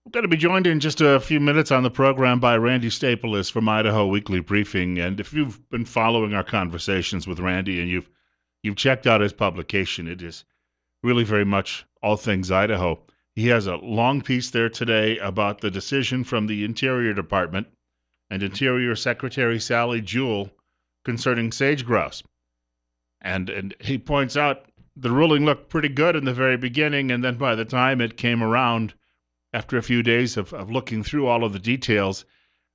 We're going to be joined in just a few minutes on the program by Randy Staples from Idaho Weekly Briefing. And if you've been following our conversations with Randy and you've checked out his publication, it is really very much all things Idaho. He has a long piece there today about the decision from the Interior Department and Interior Secretary Sally Jewell concerning sage-grouse. And he points out the ruling looked pretty good in the very beginning, and then by the time it came around, after a few days of looking through all of the details,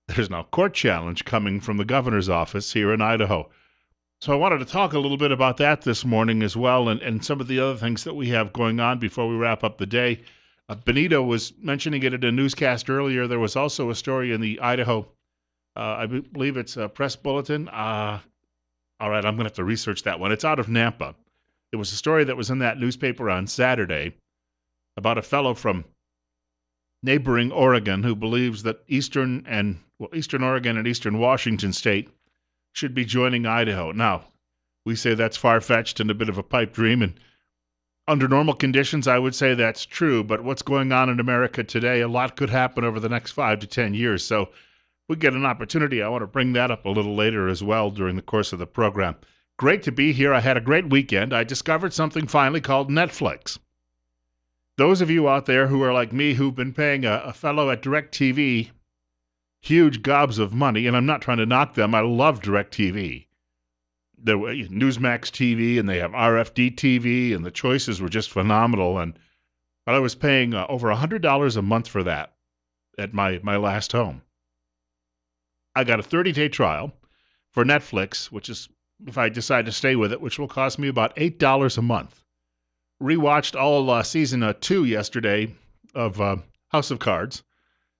there's now a court challenge coming from the governor's office here in Idaho. So I wanted to talk a little bit about that this morning as well, and some of the other things that we have going on before we wrap up the day. Benito was mentioning it in a newscast earlier. There was also a story in the Idaho, I believe it's a press bulletin. All right, I'm going to have to research that one. It's out of Nampa. It was a story that was in that newspaper on Saturday about a fellow from neighboring Oregon who believes that Eastern Oregon and Eastern Washington State should be joining Idaho. Now, we say that's far-fetched and a bit of a pipe dream, and under normal conditions, I would say that's true, but what's going on in America today, a lot could happen over the next 5 to 10 years, so if we get an opportunity, I want to bring that up a little later as well during the course of the program. Great to be here. I had a great weekend. I discovered something finally called Netflix. Those of you out there who are like me, who've been paying a fellow at DirecTV huge gobs of money, and I'm not trying to knock them. I love DirecTV. The Newsmax TV, and they have RFD TV, and the choices were just phenomenal. But I was paying over $100 a month for that at my last home. I got a 30-day trial for Netflix, which is, if I decide to stay with it, which will cost me about $8 a month. Rewatched all season 2 yesterday of House of Cards,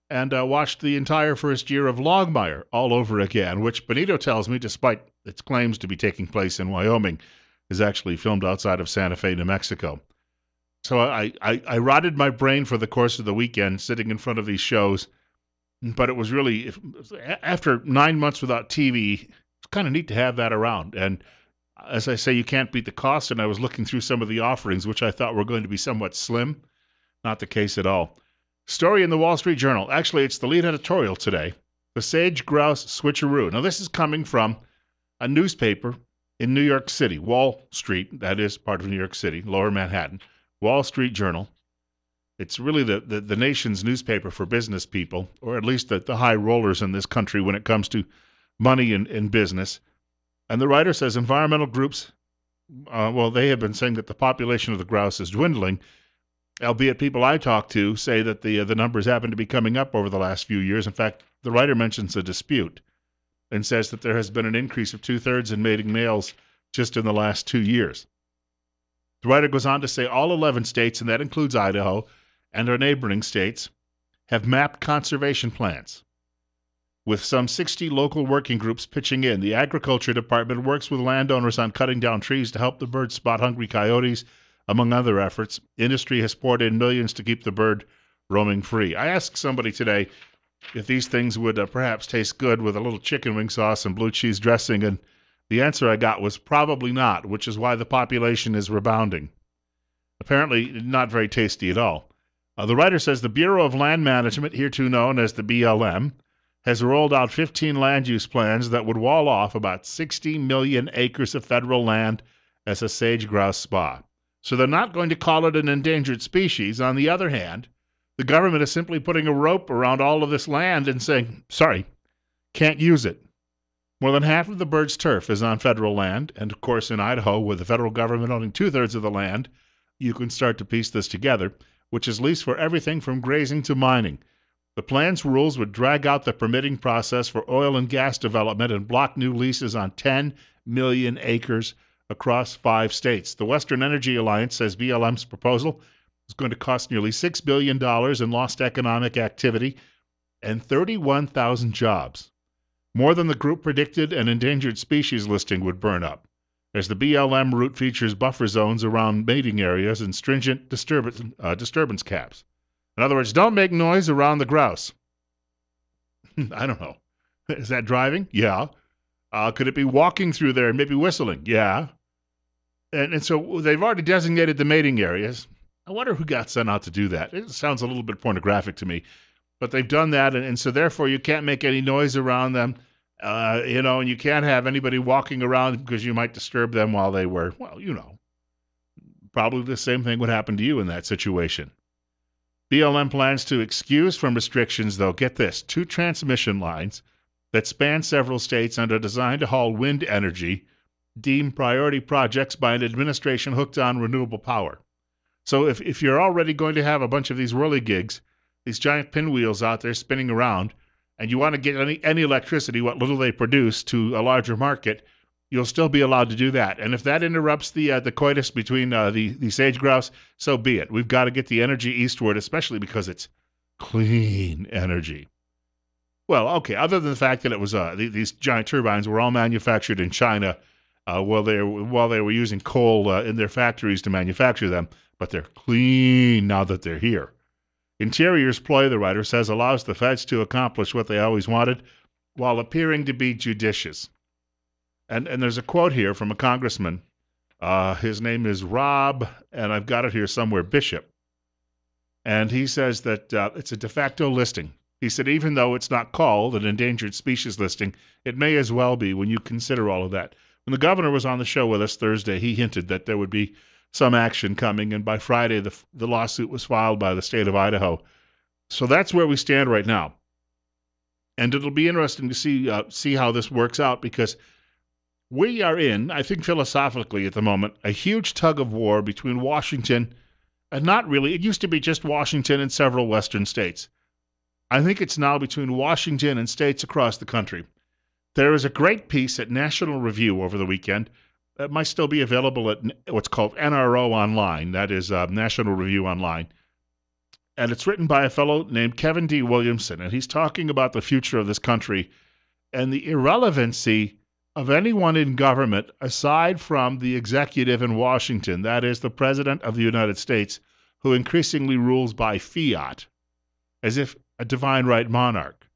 and watched the entire first year of Longmire all over again, which Benito tells me, despite its claims to be taking place in Wyoming, is actually filmed outside of Santa Fe, New Mexico. So I rotted my brain for the course of the weekend sitting in front of these shows, but it was really, after 9 months without TV, it's kind of neat to have that around. And as I say, you can't beat the cost, and I was looking through some of the offerings, which I thought were going to be somewhat slim. Not the case at all. Story in the Wall Street Journal. Actually, it's the lead editorial today. The Sage-Grouse switcheroo. Now, this is coming from a newspaper in New York City, Wall Street, that is part of New York City, Lower Manhattan, Wall Street Journal. It's really the nation's newspaper for business people, or at least the high rollers in this country when it comes to money and business. And the writer says environmental groups, they have been saying that the population of the grouse is dwindling, albeit people I talk to say that the numbers happen to be coming up over the last few years. In fact, the writer mentions a dispute and says that there has been an increase of 2/3 in mating males just in the last 2 years. The writer goes on to say all 11 states, and that includes Idaho and our neighboring states, have mapped conservation plans, with some 60 local working groups pitching in. The Agriculture Department works with landowners on cutting down trees to help the birds spot hungry coyotes, among other efforts. Industry has poured in millions to keep the bird roaming free. I asked somebody today if these things would perhaps taste good with a little chicken wing sauce and blue cheese dressing, and the answer I got was probably not, which is why the population is rebounding. Apparently not very tasty at all. The writer says the Bureau of Land Management, hereto known as the BLM, has rolled out 15 land use plans that would wall off about 60 million acres of federal land as a sage-grouse spa. So they're not going to call it an endangered species. On the other hand, the government is simply putting a rope around all of this land and saying, sorry, can't use it. More than half of the bird's turf is on federal land, and of course in Idaho, with the federal government owning 2/3 of the land, you can start to piece this together, which is leased for everything from grazing to mining. The plan's rules would drag out the permitting process for oil and gas development and block new leases on 10 million acres across 5 states. The Western Energy Alliance says BLM's proposal is going to cost nearly $6 billion in lost economic activity and 31,000 jobs. More than the group predicted, an endangered species listing would burn up, as the BLM route features buffer zones around mating areas and stringent disturbance caps. In other words, don't make noise around the grouse. I don't know. Is that driving? Yeah. Could it be walking through there and maybe whistling? Yeah. And so they've already designated the mating areas. I wonder who got sent out to do that. It sounds a little bit pornographic to me, but they've done that, and so therefore you can't make any noise around them, and you can't have anybody walking around because you might disturb them while they were, well, probably the same thing would happen to you in that situation. BLM plans to excuse from restrictions, though, get this, 2 transmission lines that span several states and are designed to haul wind energy, deemed priority projects by an administration hooked on renewable power. So if you're already going to have a bunch of these whirligigs, these giant pinwheels out there spinning around, and you want to get any electricity, what little they produce, to a larger market, you'll still be allowed to do that. And if that interrupts the coitus between the sage-grouse, so be it. We've got to get the energy eastward, especially because it's clean energy. Well, okay, other than the fact that it was these giant turbines were all manufactured in China while they were using coal in their factories to manufacture them, but they're clean now that they're here. Interior's ploy, the writer says, allows the feds to accomplish what they always wanted while appearing to be judicious. And there's a quote here from a congressman. His name is Rob, and I've got it here somewhere, Bishop. And he says that it's a de facto listing. He said, even though it's not called an endangered species listing, it may as well be when you consider all of that. When the governor was on the show with us Thursday, he hinted that there would be some action coming, and by Friday, the lawsuit was filed by the state of Idaho. So that's where we stand right now. And it'll be interesting to see how this works out, because we are in, I think philosophically at the moment, a huge tug of war between Washington and not really, it used to be just Washington and several western states. I think it's now between Washington and states across the country. There is a great piece at National Review over the weekend. It might still be available at what's called NRO Online. That is National Review Online. And it's written by a fellow named Kevin D. Williamson. And he's talking about the future of this country and the irrelevancy of anyone in government aside from the executive in Washington. That is the President of the United States, who increasingly rules by fiat, as if a divine right monarch,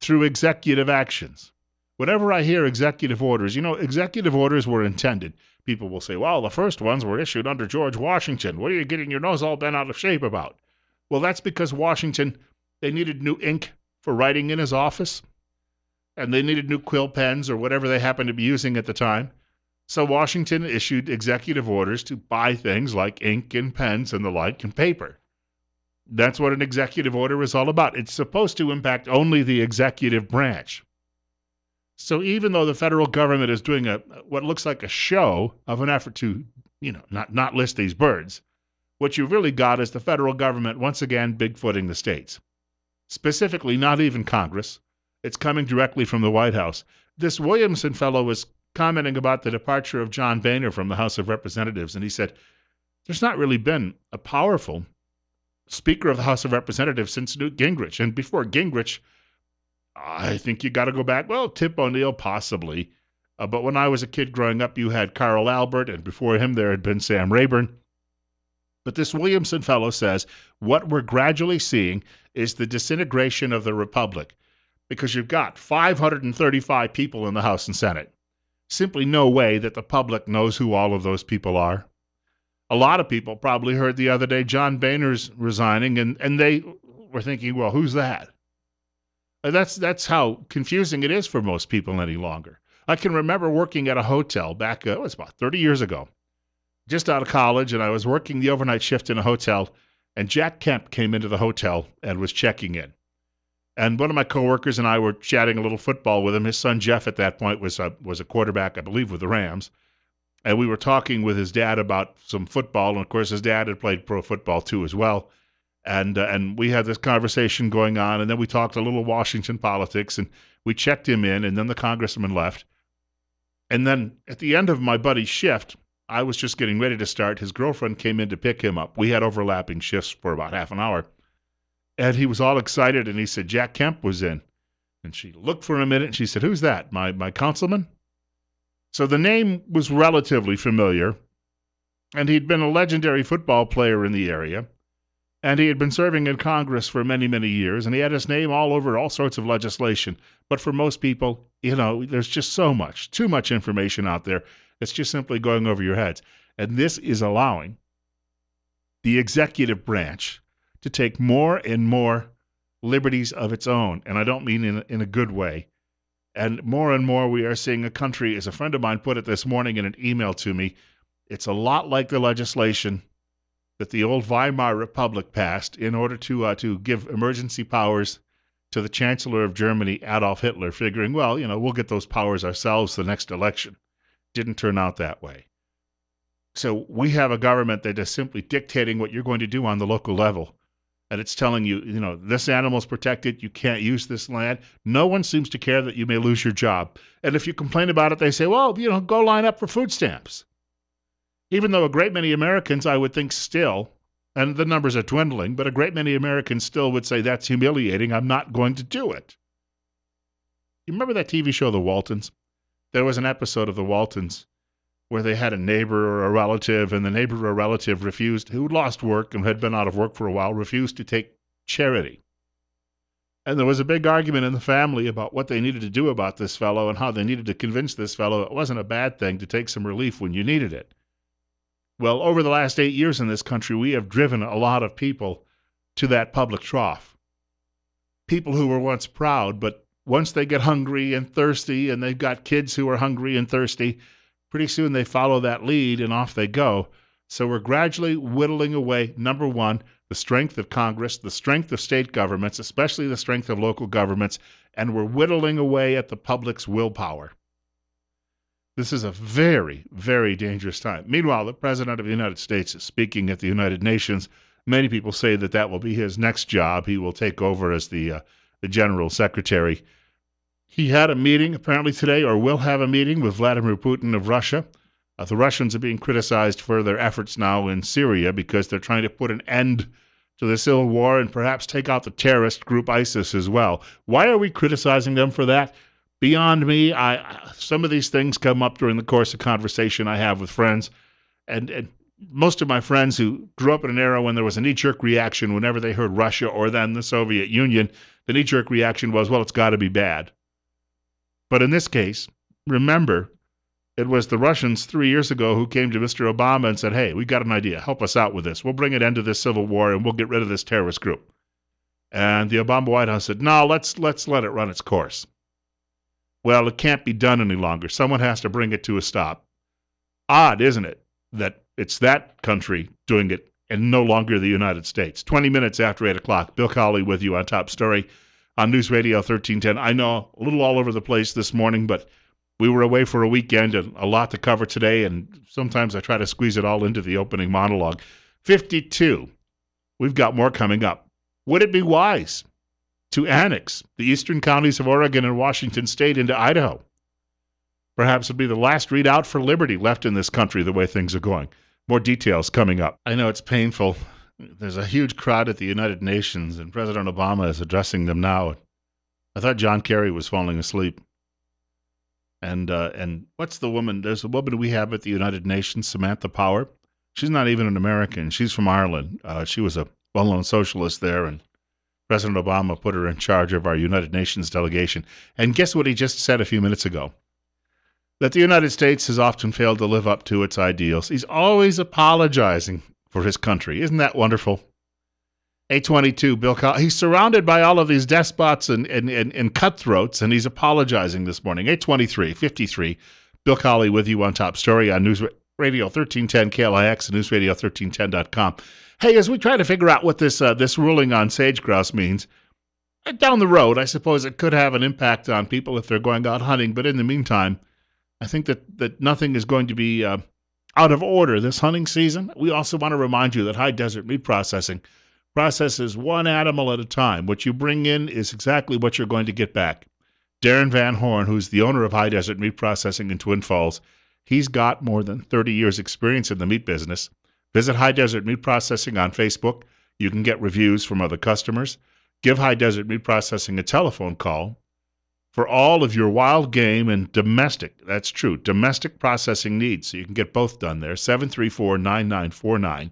through executive actions. Whenever I hear executive orders, executive orders were intended. People will say, well, the first ones were issued under George Washington. What are you getting your nose all bent out of shape about? Well, that's because Washington, they needed new ink for writing in his office, and they needed new quill pens or whatever they happened to be using at the time. So Washington issued executive orders to buy things like ink and pens and the like and paper. That's what an executive order is all about. It's supposed to impact only the executive branch. So even though the federal government is doing what looks like a show of an effort to, not list these birds, what you've really got is the federal government once again bigfooting the states. Specifically, not even Congress. It's coming directly from the White House. This Williamson fellow was commenting about the departure of John Boehner from the House of Representatives, and he said, there's not really been a powerful Speaker of the House of Representatives since Newt Gingrich. And before Gingrich, I think you got to go back, well, Tip O'Neill possibly. But when I was a kid growing up, you had Carl Albert, and before him there had been Sam Rayburn. But this Williamson fellow says what we're gradually seeing is the disintegration of the republic, because you've got 535 people in the House and Senate. Simply no way that the public knows who all of those people are. A lot of people probably heard the other day John Boehner's resigning, and they were thinking, well, who's that? That's how confusing it is for most people any longer. I can remember working at a hotel back, it was about 30 years ago, just out of college, and I was working the overnight shift in a hotel, and Jack Kemp came into the hotel and was checking in. And one of my coworkers and I were chatting a little football with him. His son Jeff at that point was a quarterback, I believe, with the Rams. And we were talking with his dad about some football, and of course his dad had played pro football too as well. And we had this conversation going on, and then we talked a little Washington politics, and we checked him in, and then the congressman left. And then at the end of my buddy's shift, I was just getting ready to start. His girlfriend came in to pick him up. We had overlapping shifts for about half an hour. And he was all excited, and he said, Jack Kemp was in. And she looked for a minute, and she said, who's that, my councilman? So the name was relatively familiar, and he'd been a legendary football player in the area, and he had been serving in Congress for many, many years, and he had his name all over all sorts of legislation. But for most people, there's just too much information out there. It's just simply going over your heads. And this is allowing the executive branch to take more and more liberties of its own. And I don't mean in a good way. And more we are seeing a country, as a friend of mine put it this morning in an email to me, it's a lot like the legislation that the old Weimar Republic passed in order to give emergency powers to the Chancellor of Germany, Adolf Hitler, figuring, well, we'll get those powers ourselves the next election. Didn't turn out that way. So we have a government that is simply dictating what you're going to do on the local level. And it's telling you, this animal's protected, you can't use this land. No one seems to care that you may lose your job. And if you complain about it, they say, well, go line up for food stamps. Even though a great many Americans, I would think still, and the numbers are dwindling, but a great many Americans still would say, that's humiliating, I'm not going to do it. You remember that TV show, The Waltons? There was an episode of The Waltons where they had a neighbor or a relative, and the neighbor or relative who lost work and had been out of work for a while, refused to take charity. And there was a big argument in the family about what they needed to do about this fellow and how they needed to convince this fellow it wasn't a bad thing to take some relief when you needed it. Well, over the last 8 years in this country, we have driven a lot of people to that public trough. People who were once proud, but once they get hungry and thirsty, and they've got kids who are hungry and thirsty, pretty soon they follow that lead and off they go. So we're gradually whittling away, number one, the strength of Congress, the strength of state governments, especially the strength of local governments, and we're whittling away at the public's willpower. This is a very, very dangerous time. Meanwhile, the President of the United States is speaking at the United Nations. Many people say that will be his next job. He will take over as the General Secretary. He had a meeting apparently today, or will have a meeting, with Vladimir Putin of Russia. The Russians are being criticized for their efforts now in Syria because they're trying to put an end to the civil war and perhaps take out the terrorist group ISIS as well. Why are we criticizing them for that? Beyond me. Some of these things come up during the course of conversation I have with friends, and most of my friends who grew up in an era when there was a knee-jerk reaction whenever they heard Russia or then the Soviet Union, the knee-jerk reaction was, well, it's got to be bad. But in this case, remember, it was the Russians 3 years ago who came to Mr. Obama and said, hey, we got an idea. Help us out with this. We'll bring an end to this civil war and we'll get rid of this terrorist group. And the Obama White House said, no, let's let it run its course. Well, it can't be done any longer. Someone has to bring it to a stop. Odd, isn't it, that it's that country doing it and no longer the United States. 20 minutes after 8 o'clock, Bill Colley with you on Top Story on News Radio 1310. I know, a little all over the place this morning, but we were away for a weekend and a lot to cover today, and sometimes I try to squeeze it all into the opening monologue. 52. We've got more coming up. Would it be wise to annex the eastern counties of Oregon and Washington State into Idaho? Perhaps it'll be the last readout for liberty left in this country the way things are going. More details coming up. I know it's painful. There's a huge crowd at the United Nations, and President Obama is addressing them now. I thought John Kerry was falling asleep. And what's the woman? There's a woman we have at the United Nations, Samantha Power. She's not even an American. She's from Ireland. She was a well-known socialist there, and President Obama put her in charge of our United Nations delegation. And guess what he just said a few minutes ago? That the United States has often failed to live up to its ideals. He's always apologizing for his country. Isn't that wonderful? 822, Bill Colley. He's surrounded by all of these despots and cutthroats, and he's apologizing this morning. 823, Bill Colley with you on Top Story on News Radio 1310 KLIX and newsradio1310.com. Hey, as we try to figure out what this ruling on sage-grouse means, down the road, I suppose it could have an impact on people if they're going out hunting. But in the meantime, I think that nothing is going to be out of order this hunting season. We also want to remind you that high desert meat processing processes one animal at a time. What you bring in is exactly what you're going to get back. Darren Van Horn, who's the owner of High Desert Meat Processing in Twin Falls, he's got more than 30 years' experience in the meat business. Visit High Desert Meat Processing on Facebook. You can get reviews from other customers. Give High Desert Meat Processing a telephone call for all of your wild game and domestic, that's true, domestic processing needs. So you can get both done there, 734-9949.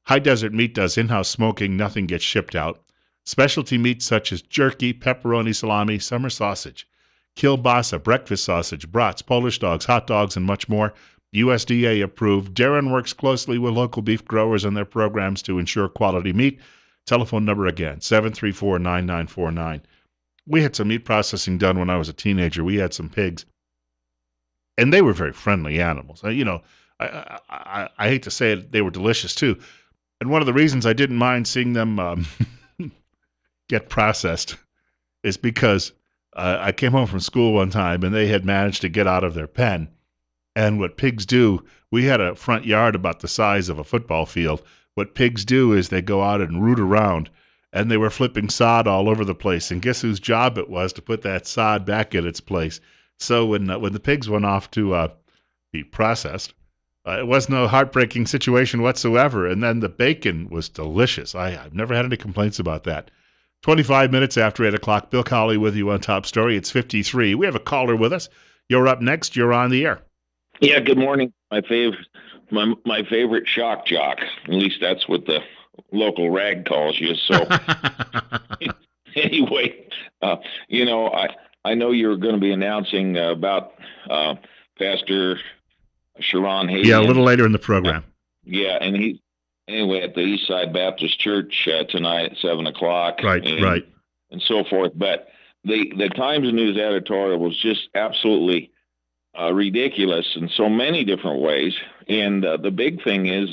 High Desert Meat does in-house smoking. Nothing gets shipped out. Specialty meats such as jerky, pepperoni, salami, summer sausage, kielbasa, breakfast sausage, brats, Polish dogs, hot dogs, and much more. USDA approved. Darren works closely with local beef growers and their programs to ensure quality meat. Telephone number again, 734-9949. We had some meat processing done when I was a teenager. We had some pigs, and they were very friendly animals. I hate to say it, they were delicious too. And one of the reasons I didn't mind seeing them get processed is because I came home from school one time and they had managed to get out of their pen. And what pigs do, we had a front yard about the size of a football field. What pigs do is they go out and root around, and they were flipping sod all over the place. And guess whose job it was to put that sod back in its place? So when the pigs went off to be processed, it was no heartbreaking situation whatsoever. And then the bacon was delicious. I've never had any complaints about that. 25 minutes after 8 o'clock, Bill Colley with you on Top Story. It's 53. We have a caller with us. You're up next. You're on the air. Yeah, good morning. My favorite shock jock. At least that's what the local rag calls you. So anyway, I know you're going to be announcing about Pastor Sharon Hayden. Yeah, a little later in the program. Yeah, and he's anyway at the Eastside Baptist Church tonight at 7 o'clock. Right, and so forth. But the Times News editorial was just absolutely ridiculous in so many different ways. And the big thing is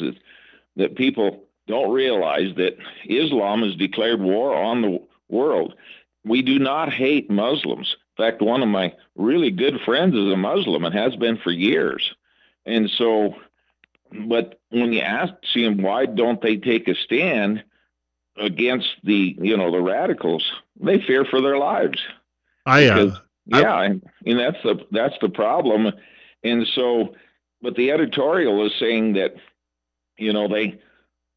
that people don't realize that Islam has declared war on the world. We do not hate Muslims. In fact, one of my really good friends is a Muslim and has been for years. And so, but when you ask him why don't they take a stand against the radicals, they fear for their lives. And that's the problem. And so, but the editorial is saying that,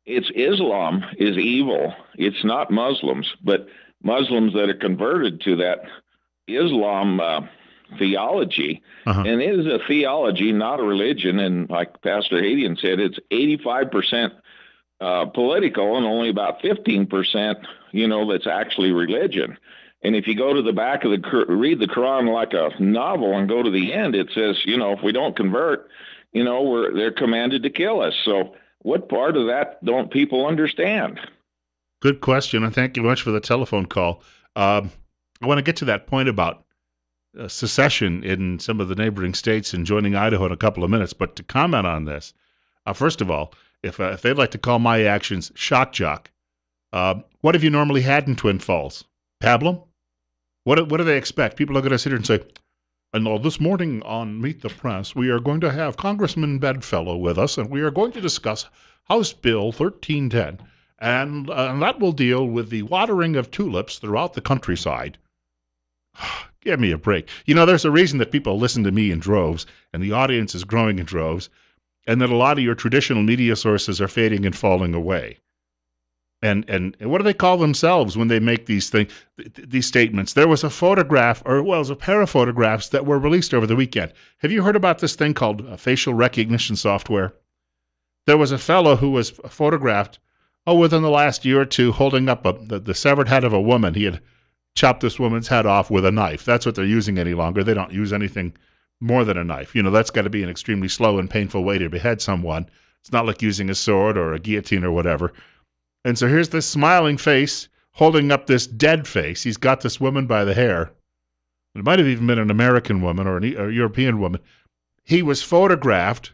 it's Islam is evil. It's not Muslims, but Muslims that are converted to that Islam theology. Uh-huh. And it is a theology, not a religion. And like Pastor Hayden said, it's 85% political and only about 15%, that's actually religion. And if you go to the back of read the Quran like a novel and go to the end, it says, if we don't convert, they're commanded to kill us. So what part of that don't people understand? Good question, and thank you much for the telephone call. I want to get to that point about secession in some of the neighboring states and joining Idaho in a couple of minutes. But to comment on this, first of all, if they'd like to call my actions shock jock, what have you normally had in Twin Falls? Pablum? What do they expect? People are going to sit here and say, and this morning on Meet the Press, we are going to have Congressman Bedfellow with us, and we are going to discuss House Bill 1310, and that will deal with the watering of tulips throughout the countryside. Give me a break. There's a reason that people listen to me in droves, and the audience is growing in droves, and that a lot of your traditional media sources are fading and falling away. And what do they call themselves when they make these statements? There was a photograph, it was a pair of photographs that were released over the weekend. Have you heard about this thing called facial recognition software? There was a fellow who was photographed, within the last year or two, holding up the severed head of a woman. He had chopped this woman's head off with a knife. That's what they're using any longer. They don't use anything more than a knife. That's got to be an extremely slow and painful way to behead someone. It's not like using a sword or a guillotine or whatever. And so here's this smiling face holding up this dead face. He's got this woman by the hair. It might have even been an American woman or a European woman. He was photographed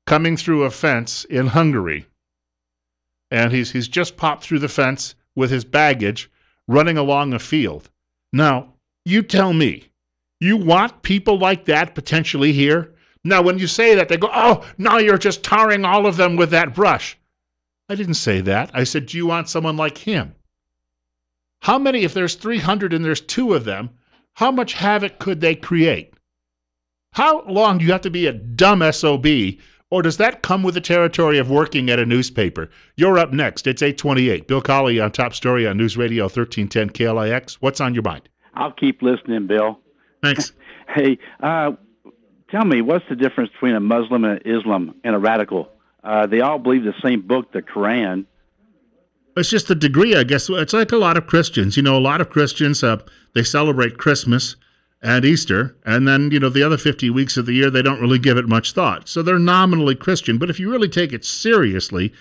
coming through a fence in Hungary. And he's just popped through the fence with his baggage running along a field. Now, you tell me, you want people like that potentially here? Now, when you say that, they go, oh, now you're just tarring all of them with that brush. I didn't say that. I said, do you want someone like him? How many, if there's 300 and there's 2 of them, how much havoc could they create? How long do you have to be a dumb SOB, or does that come with the territory of working at a newspaper? You're up next. It's 8:28. Bill Colley on Top Story on News Radio 1310 KLIX. What's on your mind? I'll keep listening, Bill. Thanks. Hey, tell me, what's the difference between a Muslim and an Islam and a radical? They all believe the same book, the Quran. It's just the degree, I guess. It's like a lot of Christians. A lot of Christians, they celebrate Christmas, and Easter, and then, the other 50 weeks of the year, they don't really give it much thought. So they're nominally Christian, but if you really take it seriously,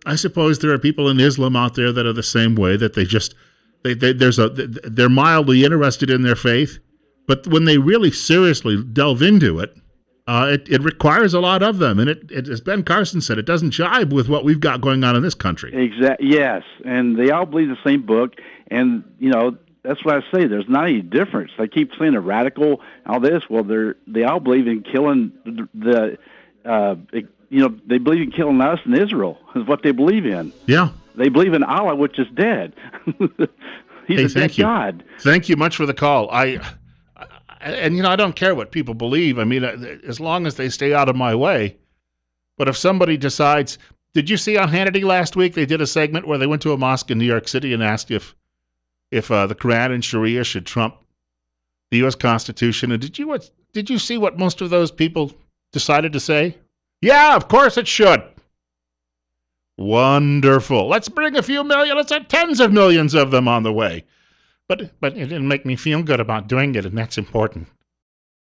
I suppose there are people in Islam out there that are the same way, that they're mildly interested in their faith, but when they really seriously delve into it, it requires a lot of them, and it, as Ben Carson said, it doesn't jibe with what we've got going on in this country. Yes, and they all believe the same book, and that's what I say. There's not any difference. They keep saying a radical, all this. Well, they all believe in killing they believe in killing us and Israel is what they believe in. Yeah. They believe in Allah, which is dead. He's a dead God. Thank you much for the call. I don't care what people believe. I mean, as long as they stay out of my way. But if somebody decides, did you see on Hannity last week they did a segment where they went to a mosque in New York City and asked if the Quran and Sharia should trump the U.S. Constitution? And did you see what most of those people decided to say? Yeah, of course it should. Wonderful. Let's bring a few million. Let's have tens of millions of them on the way. But it didn't make me feel good about doing it, and that's important.